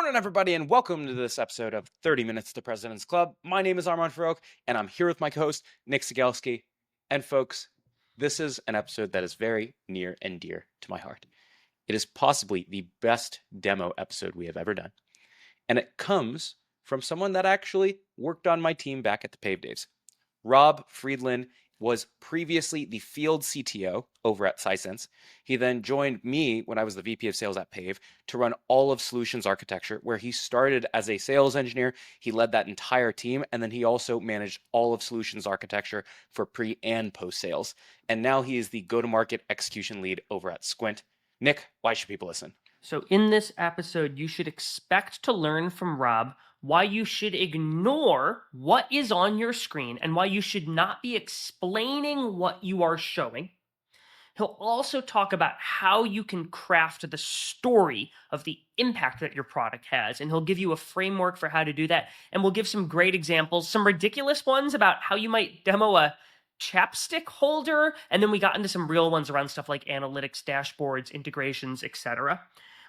morning, everybody, and welcome to this episode of 30 Minutes to President's Club. My name is Armand Farouk, and I'm here with my co-host, Nick Sigelski. And folks, this is an episode that is very near and dear to my heart. It is possibly the best demo episode we have ever done. And it comes from someone that actually worked on my team back at the Pave Days. Rob Friedland was previously the field CTO over at Sisense. He then joined me when I was the VP of sales at Pave to run all of solutions architecture, where he started as a sales engineer. He led that entire team, and then he also managed all of solutions architecture for pre and post sales. And now he is the go-to-market execution lead over at Squint. Nick, why should people listen? So in this episode, you should expect to learn from Rob why you should ignore what is on your screen and why you should not be explaining what you are showing. He'll also talk about how you can craft the story of the impact that your product has, and he'll give you a framework for how to do that. And we'll give some great examples, some ridiculous ones about how you might demo a chapstick holder, and then we got into some real ones around stuff like analytics, dashboards, integrations, etc.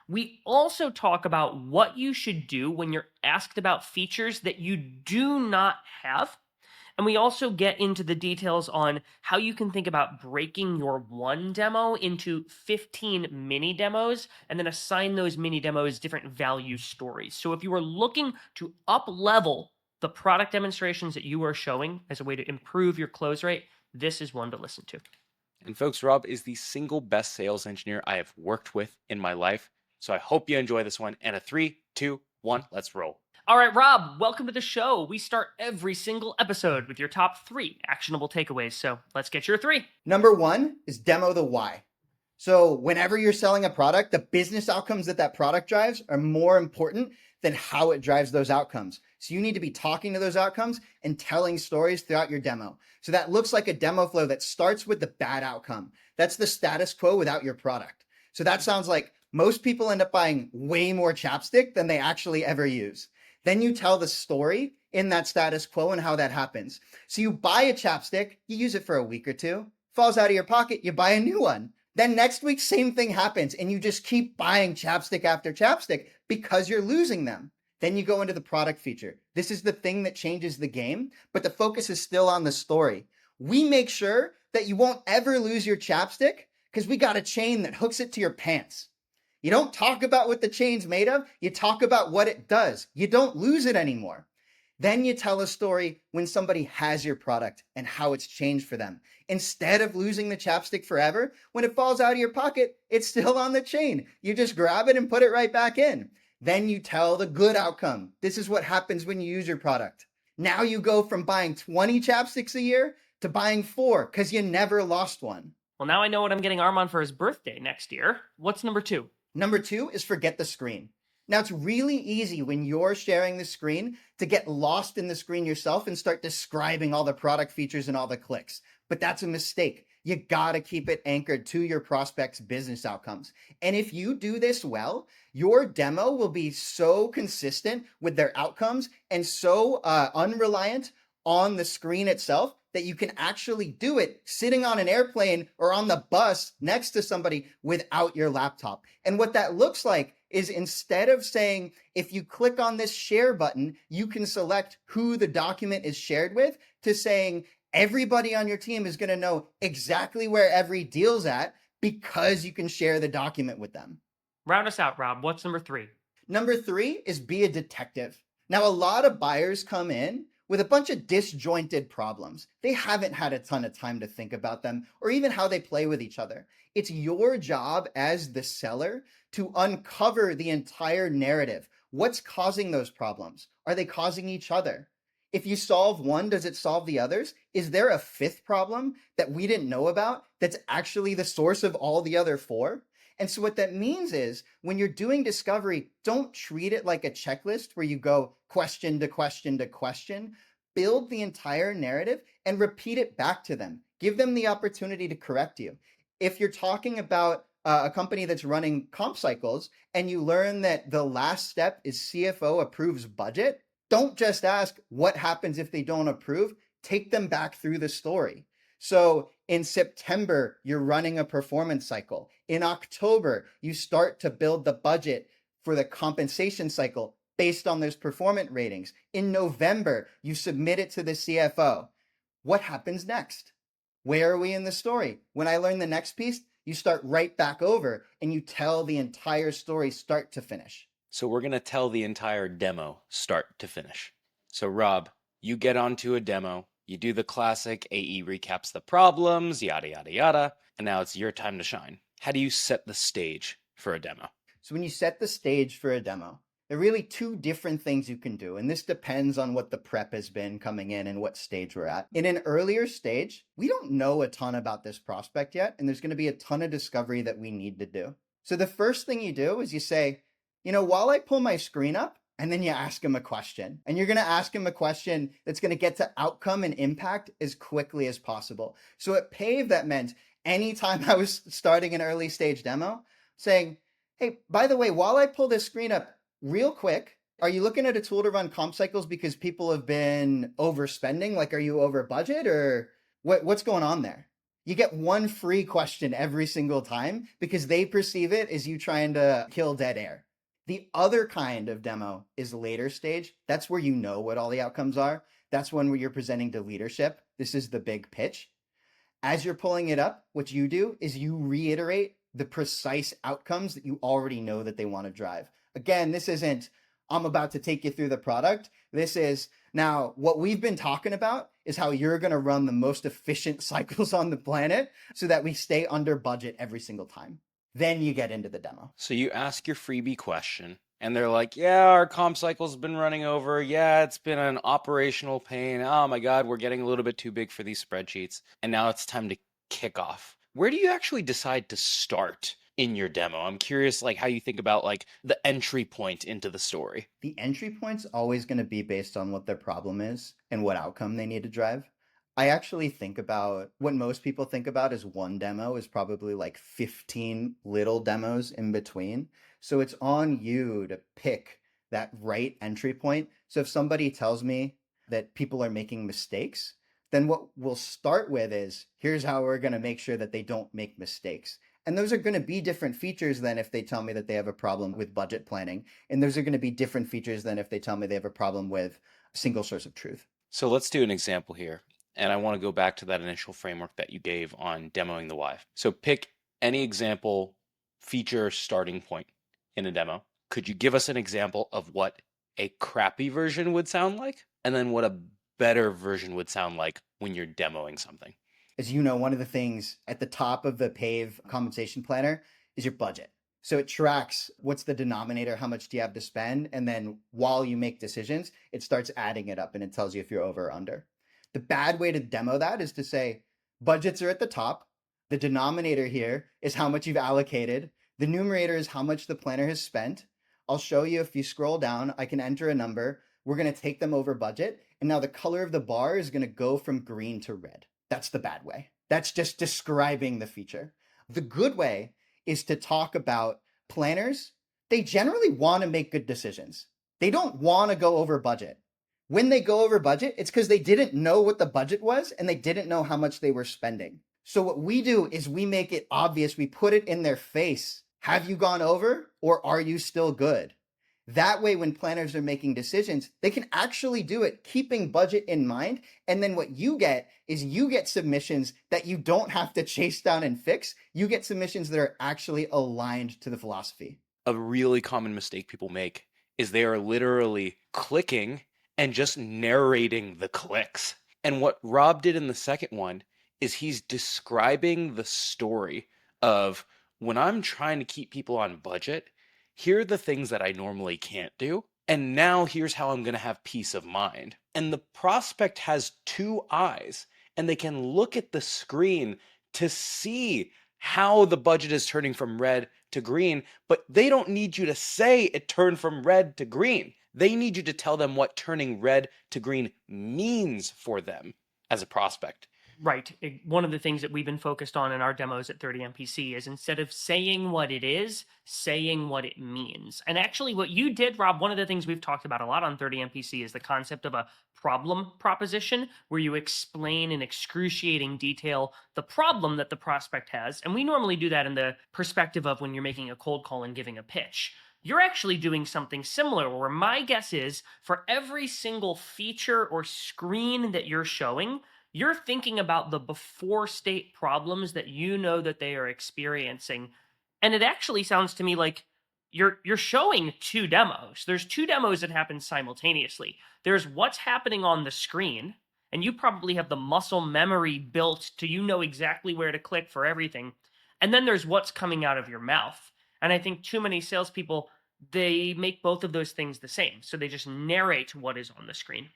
We also talk about what you should do when you're asked about features that you do not have. And we also get into the details on how you can think about breaking your one demo into 15 mini demos and then assign those mini demos different value stories. So if you are looking to up level the product demonstrations that you are showing as a way to improve your close rate, this is one to listen to. And folks, Rob is the single best sales engineer I have worked with in my life. So I hope you enjoy this one. And a 3, 2, 1, let's roll. All right, Rob, welcome to the show. We start every single episode with your top 3 actionable takeaways. So let's get your 3. Number 1 is demo the why. So whenever you're selling a product, the business outcomes that product drives are more important than how it drives those outcomes. So you need to be talking to those outcomes and telling stories throughout your demo. So that looks like a demo flow that starts with the bad outcome. That's the status quo without your product. So that sounds like most people end up buying way more chapstick than they actually ever use. Then you tell the story in that status quo and how that happens. So you buy a chapstick, you use it for a week or two, falls out of your pocket, you buy a new one. Then next week, same thing happens, and you just keep buying chapstick after chapstick because you're losing them. Then you go into the product feature. This is the thing that changes the game, but the focus is still on the story. We make sure that you won't ever lose your chapstick because we got a chain that hooks it to your pants. You don't talk about what the chain's made of, you talk about what it does. You don't lose it anymore. Then you tell a story when somebody has your product and how it's changed for them. Instead of losing the chapstick forever, when it falls out of your pocket, it's still on the chain. You just grab it and put it right back in. Then you tell the good outcome. This is what happens when you use your product. Now you go from buying 20 chapsticks a year to buying 4 because you never lost one. Well, now I know what I'm getting Armand for his birthday next year. What's number 2? Number 2 is forget the screen. Now, it's really easy when you're sharing the screen to get lost in the screen yourself and start describing all the product features and all the clicks. But that's a mistake. You gotta keep it anchored to your prospect's business outcomes. And if you do this well, your demo will be so consistent with their outcomes and so unreliant on the screen itself that you can actually do it sitting on an airplane or on the bus next to somebody without your laptop. And what that looks like is instead of saying, if you click on this share button, you can select who the document is shared with, to saying everybody on your team is going to know exactly where every deal's at because you can share the document with them. Round us out, Rob. What's number 3? Number 3 is be a detective. Now, a lot of buyers come in with a bunch of disjointed problems. They haven't had a ton of time to think about them or even how they play with each other. It's your job as the seller to uncover the entire narrative. What's causing those problems? Are they causing each other? If you solve one, does it solve the others? Is there a 5th problem that we didn't know about that's actually the source of all the other 4? And so what that means is when you're doing discovery, don't treat it like a checklist where you go question to question to question. Build the entire narrative and repeat it back to them. Give them the opportunity to correct you. If you're talking about a company that's running comp cycles and you learn that the last step is CFO approves budget, don't just ask what happens if they don't approve. Take them back through the story. So in September, you're running a performance cycle. In October, you start to build the budget for the compensation cycle based on those performance ratings. In November, you submit it to the CFO. What happens next? Where are we in the story? When I learn the next piece, you start right back over and you tell the entire story start to finish. So we're going to tell the entire demo start to finish. So Rob, you get onto a demo, you do the classic AE recaps the problems, yada, yada, yada, and now it's your time to shine. How do you set the stage for a demo? So when you set the stage for a demo, there are really two different things you can do. And this depends on what the prep has been coming in and what stage we're at. In an earlier stage, we don't know a ton about this prospect yet. And there's going to be a ton of discovery that we need to do. So the first thing you do is you say, while I pull my screen up, and then you ask him a question. And you're going to ask him a question that's going to get to outcome and impact as quickly as possible. So at Pave, that meant anytime I was starting an early stage demo, saying, hey, by the way, while I pull this screen up real quick, are you looking at a tool to run comp cycles because people have been overspending? Like, are you over budget or what's going on there? You get one free question every single time because they perceive it as you trying to kill dead air. The other kind of demo is later stage. That's where you know what all the outcomes are. That's when you're presenting to leadership. This is the big pitch. As you're pulling it up, what you do is you reiterate the precise outcomes that you already know that they want to drive. Again, this isn't, I'm about to take you through the product. This is, now what we've been talking about is how you're going to run the most efficient cycles on the planet so that we stay under budget every single time. Then you get into the demo. So you ask your freebie question, and they're like, yeah, our comp cycle's been running over. Yeah, it's been an operational pain. Oh my God, we're getting a little bit too big for these spreadsheets. And now it's time to kick off. Where do you actually decide to start in your demo? I'm curious, how you think about the entry point into the story. The entry point's always going to be based on what their problem is and what outcome they need to drive. I actually think about what most people think about as one demo is probably 15 little demos in between. So it's on you to pick that right entry point. So if somebody tells me that people are making mistakes, then what we'll start with is, here's how we're going to make sure that they don't make mistakes. And those are going to be different features than if they tell me that they have a problem with budget planning. And those are going to be different features than if they tell me they have a problem with single source of truth. So let's do an example here. And I want to go back to that initial framework that you gave on demoing the why. So pick any example feature starting point in a demo. Could you give us an example of what a crappy version would sound like? And then what a better version would sound like when you're demoing something? As you know, one of the things at the top of the Pave compensation planner is your budget. So it tracks what's the denominator, how much do you have to spend? And then while you make decisions, it starts adding it up and it tells you if you're over or under. The bad way to demo that is to say, budgets are at the top. The denominator here is how much you've allocated. The numerator is how much the planner has spent. I'll show you if you scroll down, I can enter a number. We're going to take them over budget. And now the color of the bar is going to go from green to red. That's the bad way. That's just describing the feature. The good way is to talk about planners. They generally want to make good decisions. They don't want to go over budget. When they go over budget, it's because they didn't know what the budget was and they didn't know how much they were spending. So what we do is we make it obvious. We put it in their face. Have you gone over or are you still good? That way, when planners are making decisions, they can actually do it, keeping budget in mind. And then what you get is you get submissions that you don't have to chase down and fix. You get submissions that are actually aligned to the philosophy. A really common mistake people make is they are literally clicking and just narrating the clicks. And what Rob did in the second one is he's describing the story of, when I'm trying to keep people on budget, here are the things that I normally can't do. And now here's how I'm going to have peace of mind. And the prospect has two eyes and they can look at the screen to see how the budget is turning from red to green, but they don't need you to say it turned from red to green. They need you to tell them what turning red to green means for them as a prospect. Right. One of the things that we've been focused on in our demos at 30MPC is, instead of saying what it is, saying what it means. And actually what you did, Rob, one of the things we've talked about a lot on 30MPC is the concept of a problem proposition, where you explain in excruciating detail the problem that the prospect has. And we normally do that in the perspective of when you're making a cold call and giving a pitch. you're actually doing something similar, where my guess is for every single feature or screen that you're showing, you're thinking about the before state problems that you know that they are experiencing. And it actually sounds to me like you're showing two demos. There's two demos that happen simultaneously. There's what's happening on the screen, and you probably have the muscle memory built to you know exactly where to click for everything. And then there's what's coming out of your mouth. And I think too many salespeople, they make both of those things the same. So they just narrate what is on the screen.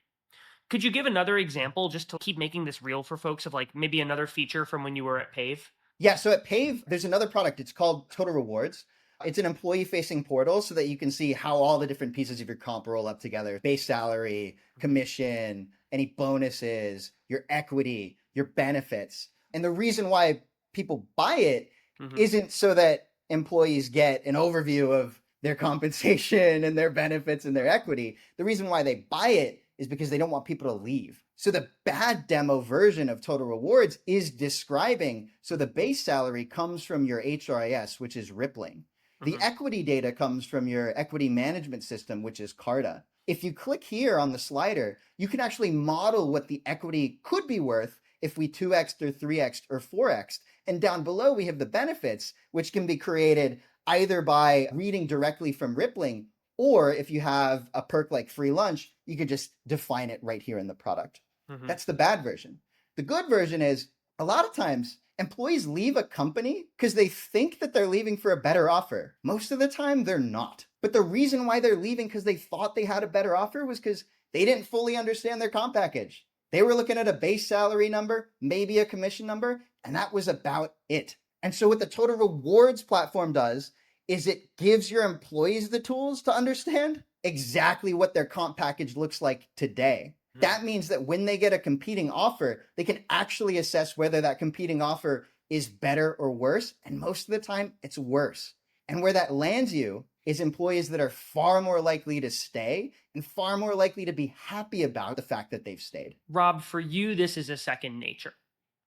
Could you give another example just to keep making this real for folks of like maybe another feature from when you were at Pave? Yeah, so at Pave, there's another product. It's called Total Rewards. It's an employee-facing portal so that you can see how all the different pieces of your comp roll up together. Base salary, commission, any bonuses, your equity, your benefits. And the reason why people buy it isn't so that employees get an overview of their compensation and their benefits and their equity. The reason why they buy it is because they don't want people to leave. So the bad demo version of Total Rewards is describing, so the base salary comes from your HRIS, which is Rippling. The equity data comes from your equity management system, which is Carta. If you click here on the slider, you can actually model what the equity could be worth if we 2x'd or 3x'd or 4x'd. And down below, we have the benefits, which can be created either by reading directly from Rippling, or if you have a perk like free lunch, you could just define it right here in the product. That's the bad version. The good version is a lot of times employees leave a company because they think that they're leaving for a better offer. Most of the time, they're not. But the reason why they're leaving because they thought they had a better offer was because they didn't fully understand their comp package. They were looking at a base salary number, maybe a commission number, and that was about it. And so what the Total Rewards platform does is it gives your employees the tools to understand exactly what their comp package looks like today. That means that when they get a competing offer, they can actually assess whether that competing offer is better or worse. And most of the time, it's worse. And where that lands you is employees that are far more likely to stay and far more likely to be happy about the fact that they've stayed. Rob, for you, this is a second nature.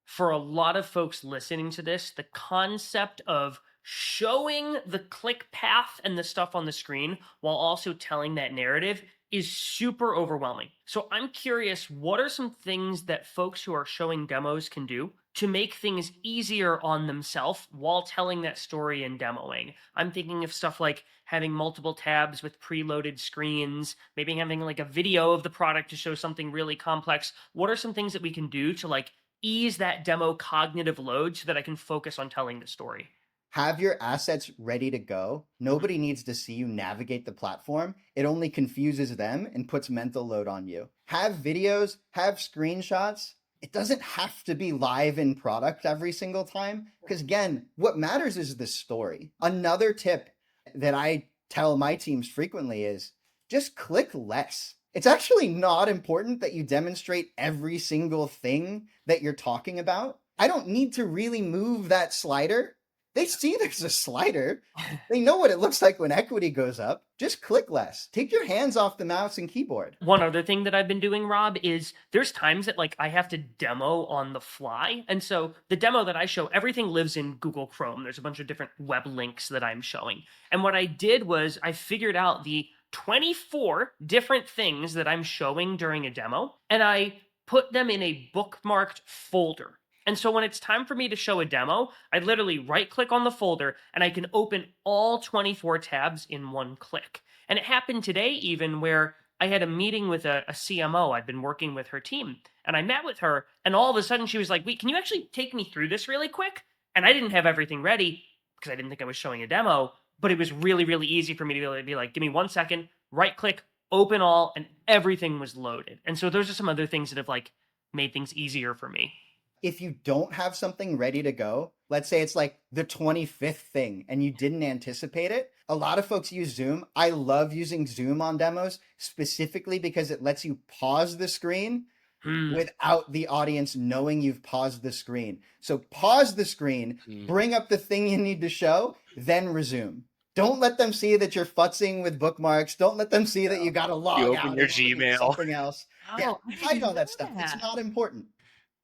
For a lot of folks listening to this, the concept of showing the click path and the stuff on the screen while also telling that narrative is super overwhelming. So I'm curious, what are some things that folks who are showing demos can do to make things easier on themselves while telling that story and demoing? I'm thinking of stuff like having multiple tabs with preloaded screens, maybe having like a video of the product to show something really complex. What are some things that we can do to like ease that demo cognitive load so that I can focus on telling the story? Have your assets ready to go. Nobody needs to see you navigate the platform. It only confuses them and puts mental load on you. Have videos, have screenshots. It doesn't have to be live in product every single time, because again, what matters is the story. Another tip that I tell my teams frequently is just click less. It's actually not important that you demonstrate every single thing that you're talking about. I don't need to really move that slider. They see there's a slider. They know what it looks like when equity goes up. Just click less. Take your hands off the mouse and keyboard. One other thing that I've been doing, Rob, is there's times that like I have to demo on the fly. And so the demo that I show, everything lives in Google Chrome. There's a bunch of different web links that I'm showing. And what I did was I figured out the 24 different things that I'm showing during a demo, and I put them in a bookmarked folder. And so when it's time for me to show a demo, I literally right-click on the folder and I can open all 24 tabs in one click. And it happened today even where I had a meeting with a CMO. I'd been working with her team and I met with her and all of a sudden she was like, wait, can you actually take me through this really quick? And I didn't have everything ready because I didn't think I was showing a demo, but it was really, really easy for me to be able to be like, give me 1 second, right-click, open all, and everything was loaded. And so those are some other things that have like made things easier for me. If you don't have something ready to go, let's say it's like the 25th thing and you didn't anticipate it. A lot of folks use Zoom. I love using Zoom on demos specifically because it lets you pause the screen without the audience knowing you've paused the screen. So pause the screen, bring up the thing you need to show, then resume. Don't let them see that you're futzing with bookmarks. Don't let them see that you got to log You out open your and look at Gmail. something else. Oh, Yeah, I didn't hide all know that stuff. It's that. not important.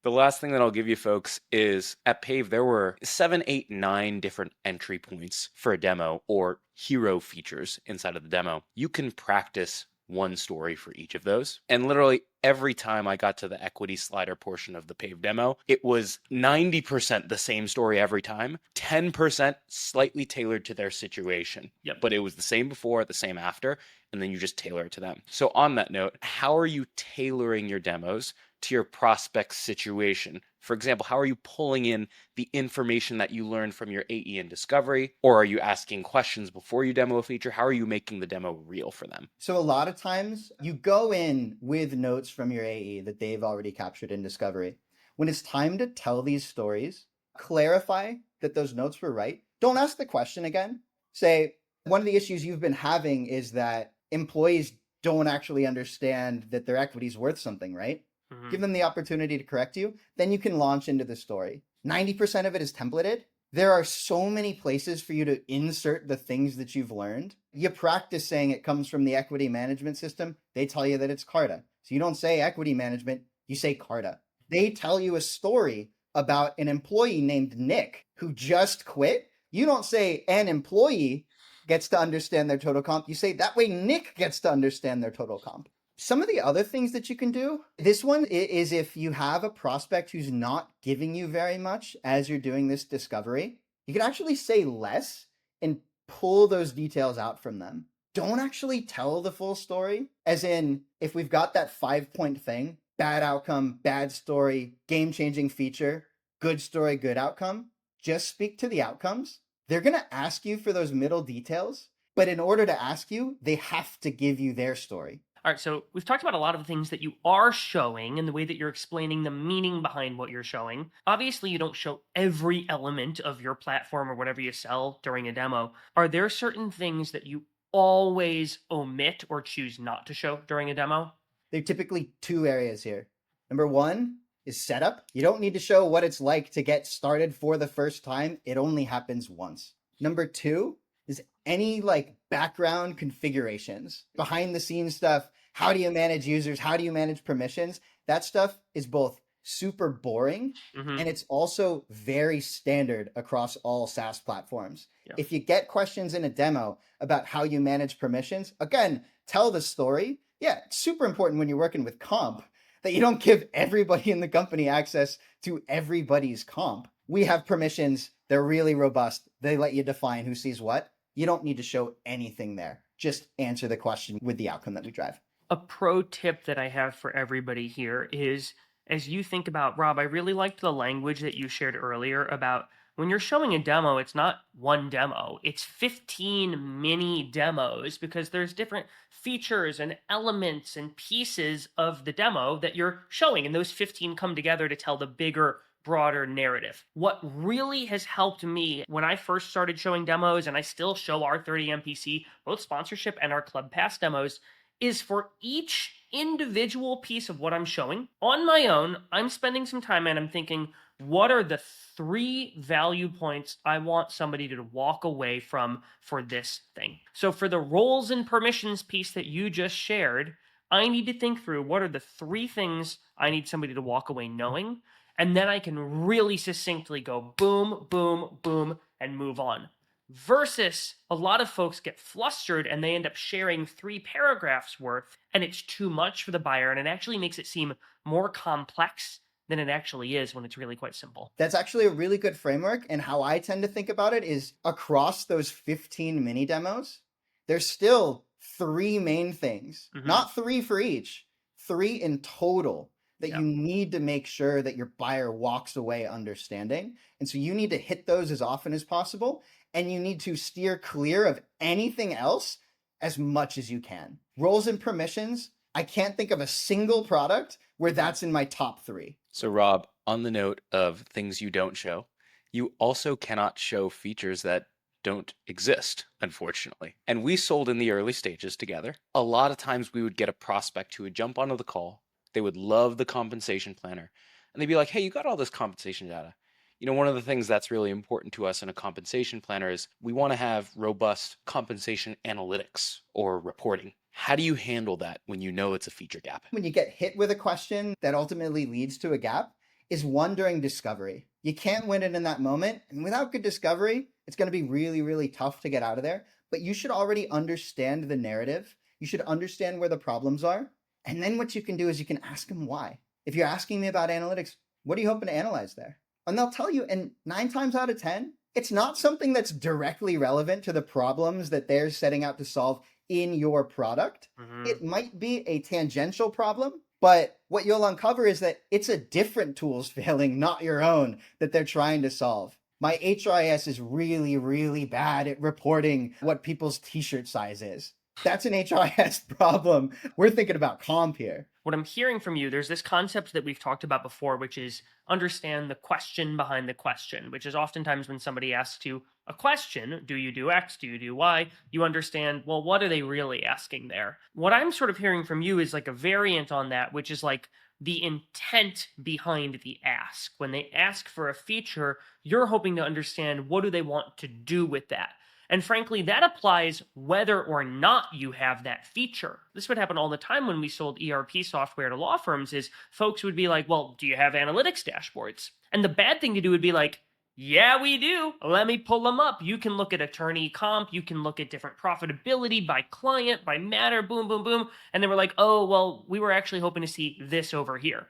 The last thing that I'll give you folks is at Pave, there were 7, 8, 9 different entry points for a demo or hero features inside of the demo. You can practice one story for each of those. And literally every time I got to the equity slider portion of the Pave demo, it was 90% the same story every time, 10% slightly tailored to their situation. Yep. But it was the same before, the same after, and then you just tailor it to them. So on that note, how are you tailoring your demos to your prospect's situation? For example, how are you pulling in the information that you learned from your AE and discovery? Or are you asking questions before you demo a feature? How are you making the demo real for them? So a lot of times you go in with notes from your AE that they've already captured in discovery. When it's time to tell these stories, clarify that those notes were right. Don't ask the question again. Say, one of the issues you've been having is that employees don't actually understand that their equity is worth something, right? Give them the opportunity to correct you. Then you can launch into the story. 90% of it is templated. There are so many places for you to insert the things that you've learned. You practice saying it comes from the equity management system. They tell you that it's CARTA. So you don't say equity management, you say CARTA. They tell you a story about an employee named Nick who just quit. You don't say an employee gets to understand their total comp. You say that way Nick gets to understand their total comp. Some of the other things that you can do, this one is if you have a prospect who's not giving you very much as you're doing this discovery, you can actually say less and pull those details out from them. Don't actually tell the full story, as in if we've got that 5-point thing, bad outcome, bad story, game-changing feature, good story, good outcome, just speak to the outcomes. They're going to ask you for those middle details, but in order to ask you, they have to give you their story. All right, so we've talked about a lot of the things that you are showing and the way that you're explaining the meaning behind what you're showing. Obviously, you don't show every element of your platform or whatever you sell during a demo. Are there certain things that you always omit or choose not to show during a demo? There are typically 2 areas here. Number 1 is setup. You don't need to show what it's like to get started for the first time. It only happens once. Number 2 is any background configurations, behind the scenes stuff. How do you manage users? How do you manage permissions? That stuff is both super boring and it's also very standard across all SaaS platforms. Yeah. If you get questions in a demo about how you manage permissions, again, tell the story. Yeah, it's super important when you're working with comp that you don't give everybody in the company access to everybody's comp. We have permissions. They're really robust. They let you define who sees what. You don't need to show anything there. Just answer the question with the outcome that we drive. A pro tip that I have for everybody here is, as you think about, Rob, I really liked the language that you shared earlier about when you're showing a demo, it's not one demo, it's 15 mini demos, because there's different features and elements and pieces of the demo that you're showing, and those 15 come together to tell the bigger, broader narrative. What really has helped me when I first started showing demos, and I still show our 30 MPC, both sponsorship and our Club Pass demos, is for each individual piece of what I'm showing, on my own, I'm spending some time and I'm thinking, what are the 3 value points I want somebody to walk away from for this thing? So for the roles and permissions piece that you just shared, I need to think through what are the 3 things I need somebody to walk away knowing, and then I can really succinctly go boom, boom, boom, and move on. Versus a lot of folks get flustered and they end up sharing 3 paragraphs worth, and it's too much for the buyer, and it actually makes it seem more complex than it actually is when it's really quite simple. That's actually a really good framework, and how I tend to think about it is across those 15 mini demos, there's still 3 main things, not 3 for each, 3 in total that you need to make sure that your buyer walks away understanding. And so you need to hit those as often as possible, and you need to steer clear of anything else as much as you can. Roles and permissions, I can't think of a single product where that's in my top 3. So Rob, on the note of things you don't show, you also cannot show features that don't exist, unfortunately. And we sold in the early stages together. A lot of times we would get a prospect who would jump onto the call. They would love the compensation planner. And they'd be like, hey, you got all this compensation data. You know, one of the things that's really important to us in a compensation planner is we want to have robust compensation analytics or reporting. How do you handle that when you know it's a feature gap? When you get hit with a question that ultimately leads to a gap, is won during discovery. You can't win it in that moment. And without good discovery, it's going to be really, really tough to get out of there. But you should already understand the narrative. You should understand where the problems are. And then what you can do is you can ask them why. If you're asking me about analytics, what are you hoping to analyze there? And they'll tell you, and 9 times out of 10, it's not something that's directly relevant to the problems that they're setting out to solve in your product. It might be a tangential problem, but what you'll uncover is that it's a different tool's failing, not your own, that they're trying to solve. My HRIS is really, really bad at reporting what people's t-shirt size is. That's an HRIS problem. We're thinking about comp here. What I'm hearing from you, there's this concept that we've talked about before, which is understand the question behind the question, which is oftentimes when somebody asks you a question, do you do X, do you do Y, you understand, well, what are they really asking there? What I'm sort of hearing from you is like a variant on that, which is like the intent behind the ask. When they ask for a feature, you're hoping to understand what do they want to do with that. And frankly, that applies whether or not you have that feature. This would happen all the time when we sold ERP software to law firms is folks would be like, well, do you have analytics dashboards? And the bad thing to do would be like, yeah, we do. Let me pull them up. You can look at attorney comp. You can look at different profitability by client, by matter, boom, boom, boom. And then we're like, oh, well, we were actually hoping to see this over here.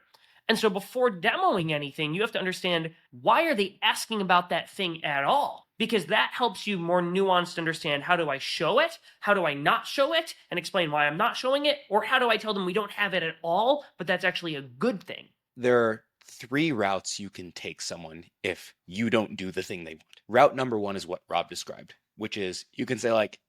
And so before demoing anything, you have to understand, why are they asking about that thing at all? Because that helps you more nuanced understand, how do I show it? How do I not show it? And explain why I'm not showing it? Or how do I tell them we don't have it at all, but that's actually a good thing? There are 3 routes you can take someone if you don't do the thing they want. Route number 1 is what Rob described, which is you can say like,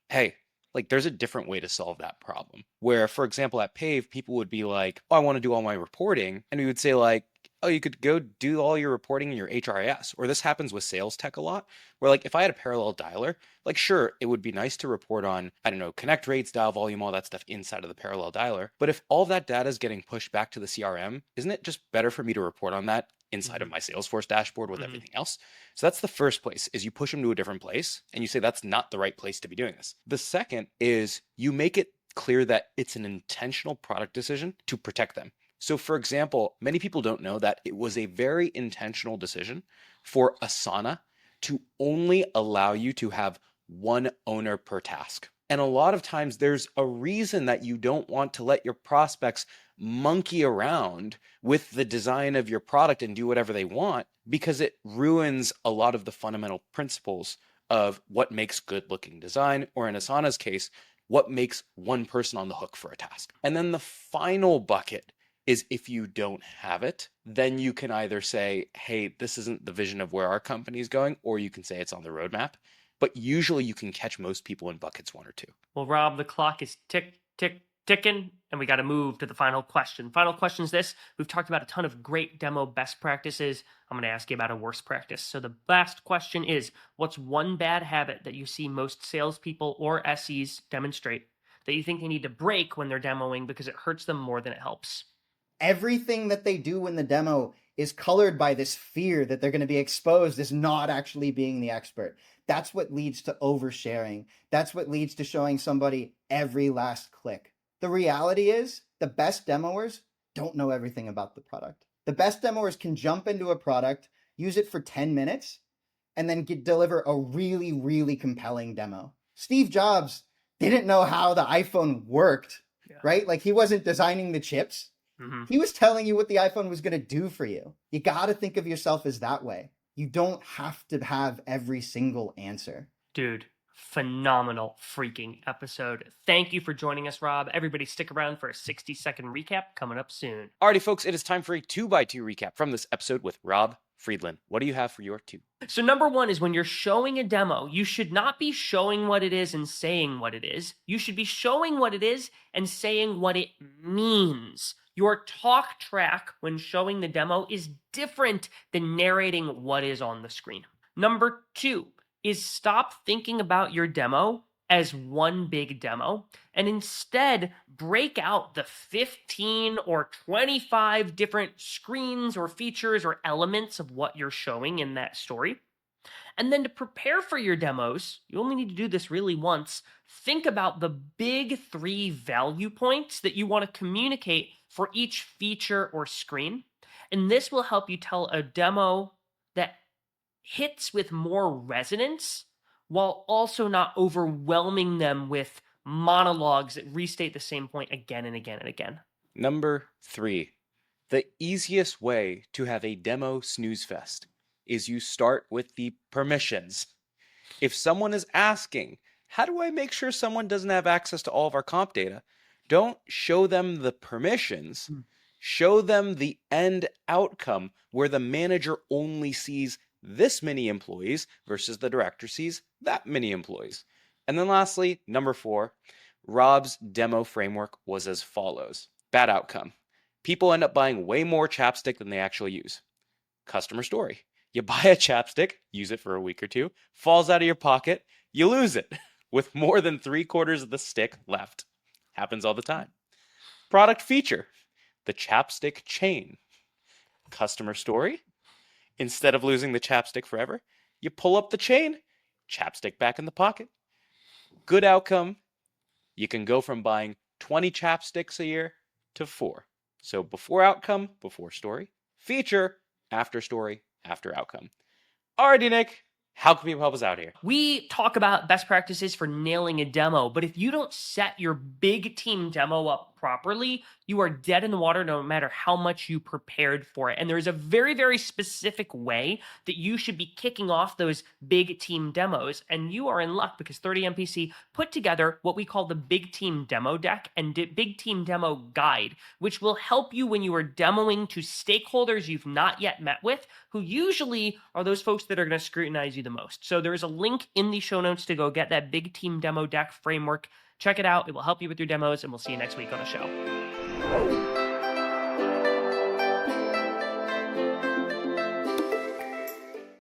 hey, like there's a different way to solve that problem. Where, for example, at Pave, people would be like, oh, I want to do all my reporting. And we would say like, oh, you could go do all your reporting in your HRIS. Or this happens with sales tech a lot, where like if I had a parallel dialer, like sure, it would be nice to report on, I don't know, connect rates, dial volume, all that stuff inside of the parallel dialer. But if all that data is getting pushed back to the CRM, isn't it just better for me to report on that inside of my Salesforce dashboard with everything else? So that's the first place, is you push them to a different place and you say that's not the right place to be doing this. The second is you make it clear that it's an intentional product decision to protect them. So for example, many people don't know that it was a very intentional decision for Asana to only allow you to have 1 owner per task. And a lot of times there's a reason that you don't want to let your prospects monkey around with the design of your product and do whatever they want, because it ruins a lot of the fundamental principles of what makes good looking design, or in Asana's case, what makes 1 person on the hook for a task. And then the final bucket is if you don't have it, then you can either say, hey, this isn't the vision of where our company is going, or you can say it's on the roadmap. But usually you can catch most people in buckets 1 or 2. Well, Rob, the clock is ticking, and we got to move to the final question. Final question is this. We've talked about a ton of great demo best practices. I'm going to ask you about a worst practice. So the last question is, what's one bad habit that you see most salespeople or SEs demonstrate that you think they need to break when they're demoing because it hurts them more than it helps? Everything that they do in the demo is colored by this fear that they're going to be exposed as not actually being the expert. That's what leads to oversharing. That's what leads to showing somebody every last click. The reality is the best demoers don't know everything about the product. The best demoers can jump into a product, use it for 10 minutes, and then deliver a really, really compelling demo. Steve Jobs didn't know how the iPhone worked, right? Like he wasn't designing the chips. He was telling you what the iPhone was going to do for you. You got to think of yourself as that way. You don't have to have every single answer. Dude, phenomenal freaking episode. Thank you for joining us, Rob. Everybody stick around for a 60-second recap coming up soon. Alrighty, folks, it is time for a 2x2 recap from this episode with Rob Friedland. What do you have for your 2? So number 1 is when you're showing a demo, you should not be showing what it is and saying what it is. You should be showing what it is and saying what it means. Your talk track when showing the demo is different than narrating what is on the screen. Number 2 is stop thinking about your demo as one big demo and instead break out the 15 or 25 different screens or features or elements of what you're showing in that story. And then to prepare for your demos, you only need to do this really once. Think about the big 3 value points that you want to communicate for each feature or screen. And this will help you tell a demo that hits with more resonance while also not overwhelming them with monologues that restate the same point again and again and again. Number 3, the easiest way to have a demo snooze fest is you start with the permissions. If someone is asking, how do I make sure someone doesn't have access to all of our comp data? Don't show them the permissions. Show them the end outcome where the manager only sees this many employees versus the director sees that many employees. And then lastly, number 4, Rob's demo framework was as follows. Bad outcome. People end up buying way more chapstick than they actually use. Customer story. You buy a chapstick, use it for a week or two, falls out of your pocket, you lose it with more than 3/4 of the stick left. Happens all the time. Product feature. The chapstick chain. Customer story. Instead of losing the chapstick forever, you pull up the chain, chapstick back in the pocket. Good outcome. You can go from buying 20 chapsticks a year to 4. So before outcome, before story. Feature, after story, after outcome. Alrighty, Nick. How can people help us out here? We talk about best practices for nailing a demo, but if you don't set your big team demo up properly, you are dead in the water no matter how much you prepared for it. And there's a very, very specific way that you should be kicking off those big team demos. And you are in luck because 30MPC put together what we call the big team demo deck and big team demo guide, which will help you when you are demoing to stakeholders you've not yet met with, who usually are those folks that are going to scrutinize you the most. So there's a link in the show notes to go get that big team demo deck framework. Check it out. It will help you with your demos, and we'll see you next week on the show.